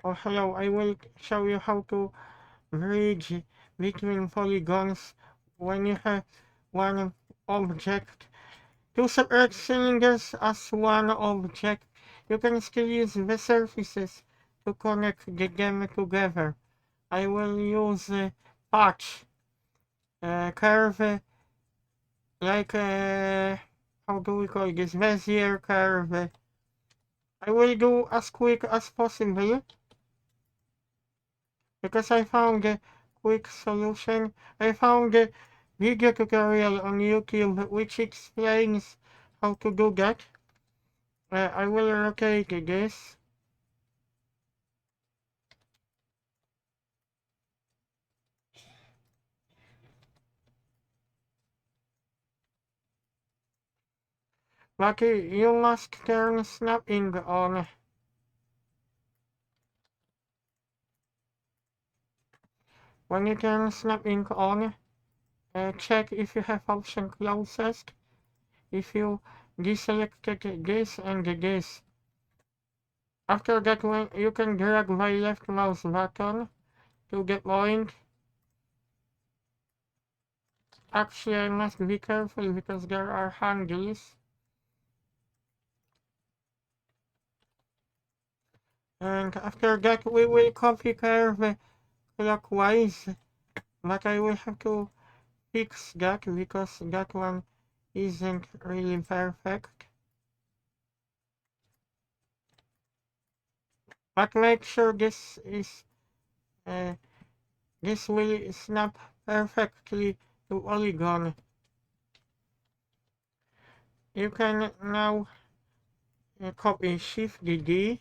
Oh, hello, I will show you how to bridge between polygons when you have one object. To separate cylinders as one object, you can still use the surfaces to connect them together. I will use patch, curve, like, how do we call this, Bezier curve. I will do as quick as possible because I found a quick solution. I found a video tutorial on YouTube which explains how to do that. I will rotate this. But you must turn snapping on. When you turn snapping on, check if you have option closest. If you deselected this and this. After that one, you can drag my left mouse button to the point. Actually, I must be careful because there are handles. And after that, we will copy curve clockwise. But I will have to fix that because that one isn't really perfect. But make sure uh, this will snap perfectly to polygon. You can now copy Shift D,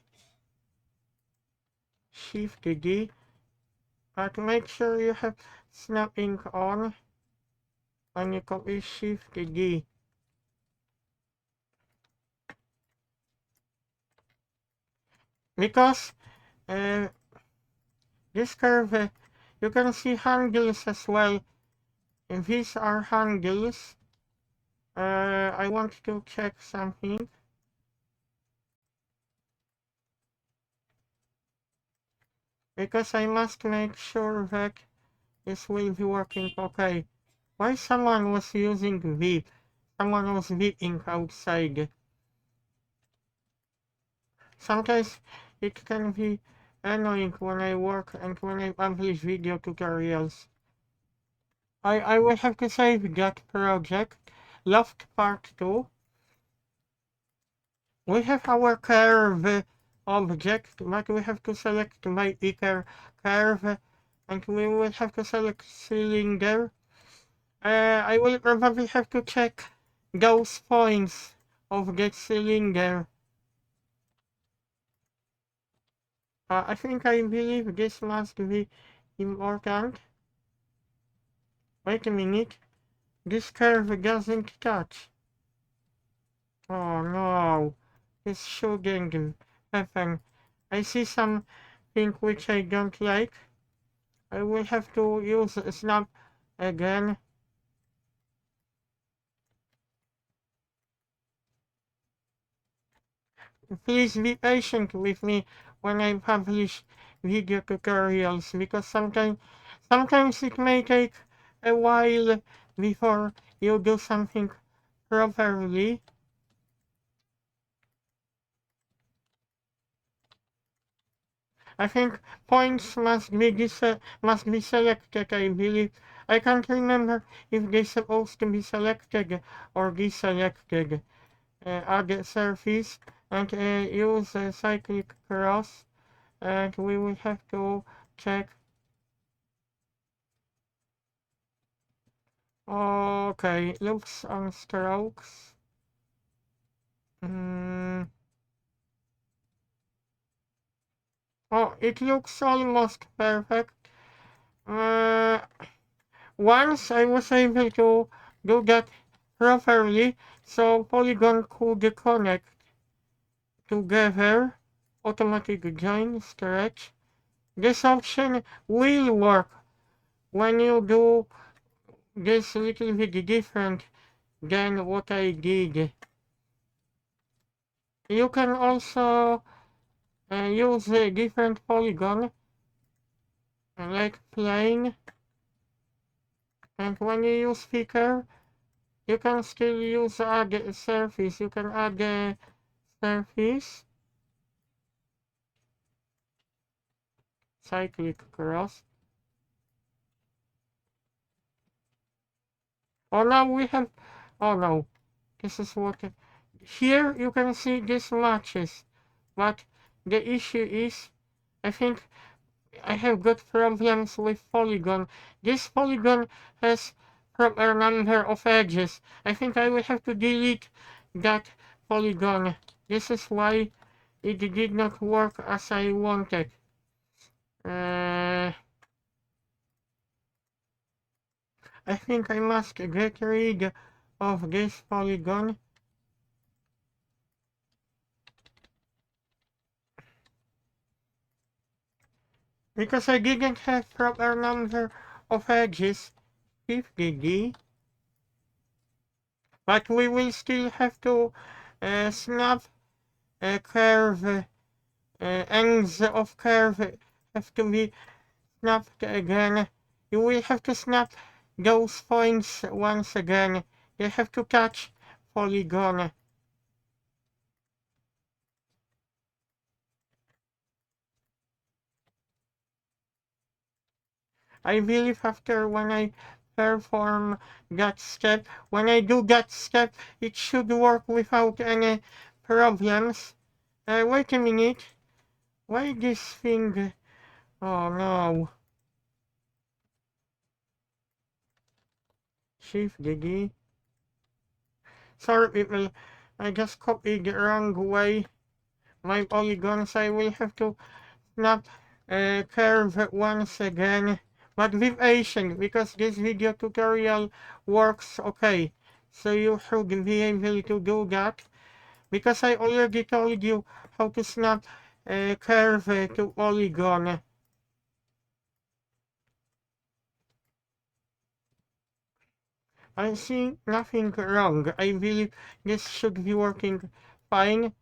but make sure you have snapping on when you copy Shift D. Because uh, this curve, you can see handles as well. And these are handles. I want to check something. Because I must make sure that this will be working okay. Why someone was using VIP? Someone was VIPing outside. Sometimes it can be annoying when I work and when I publish video tutorials. I will have to save that project. Loft part 2. We have our curve object, but we have to select my bigger curve, and we will have to select cylinder. I will probably have to check those points of the cylinder. I think I believe this must be important. Wait a minute. This curve doesn't touch. Oh no. This shouldn't happen. I see something which I don't like. I will have to use snap again. Please be patient with me when I publish video tutorials because sometimes it may take a while before you do something properly. I think points must be selected, I believe. I can't remember if they're supposed to be selected or deselected. Add surface and use a cyclic cross, and we will have to check. Okay, looks on strokes. Mm. Oh, it looks almost perfect. Uh, Once I was able to do that properly, so polygon could connect together. Automatic join stretch. This option will work when you do this little bit different than what I did. You can also use a different polygon, like plane, and when you use picker, you can still use add surface. You can add the surface, cyclic cross. Oh, now we have, oh no, this is what, here you can see this matches, but the issue is, I think I have got problems with polygon. This polygon has proper number of edges. I think I will have to delete that polygon. This is why it did not work as I wanted. I think I must get rid of this polygon. Because I didn't have proper number of edges, 50D. But we will still have to snap a curve, ends of curve have to be snapped again. You will have to snap those points once again. They have to touch polygon. I believe after when I perform that step, when I do that step, it should work without any problems. Wait a minute. Why this thing? Oh no. Shift D. Sorry people, I just copied the wrong way my polygons. I will have to snap curve once again. But be patient because this video tutorial works okay. So you should be able to do that. Because I already told you how to snap curve to polygon. I see nothing wrong. I believe this should be working fine.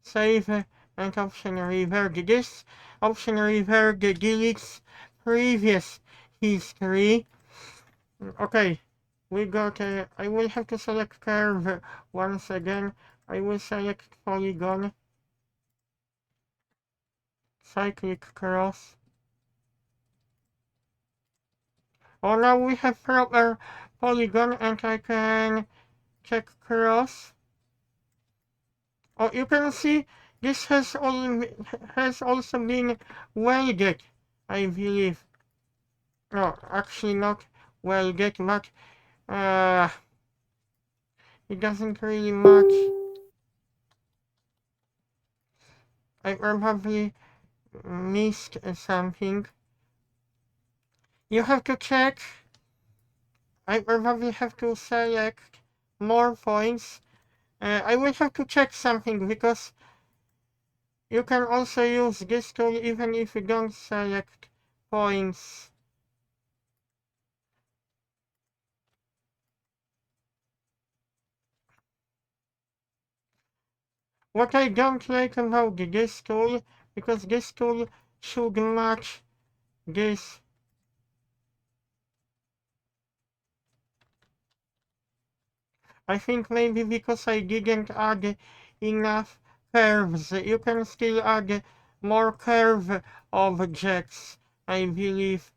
Save and option revert. This option revert deletes previous history. Okay, we got I will have to select curve once again. I will select polygon, cyclic cross. Oh, now we have proper polygon and I can check cross. Oh, you can see this has also been welded, I believe. No, actually not welded, but it doesn't really match. I probably missed something. You have to check. I probably have to select more points. I will have to check something because you can also use this tool even if you don't select points. What I don't like about this tool, because this tool should match this. I think maybe because I didn't add enough curves. You can still add more curve objects, I believe.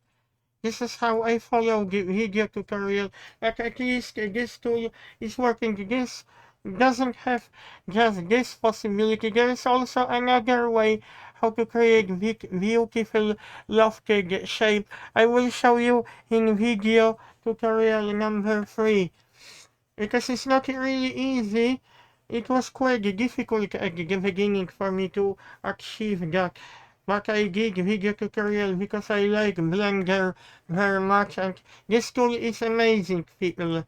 This is how I follow the video tutorial, but at least this tool is working. This doesn't have just this possibility. There is also another way how to create beautiful lofted shape. I will show you in video tutorial number 3. Because it's not really easy. It was quite difficult at the beginning for me to achieve that. But I did video tutorial because I like Blender very much and this tool is amazing, people.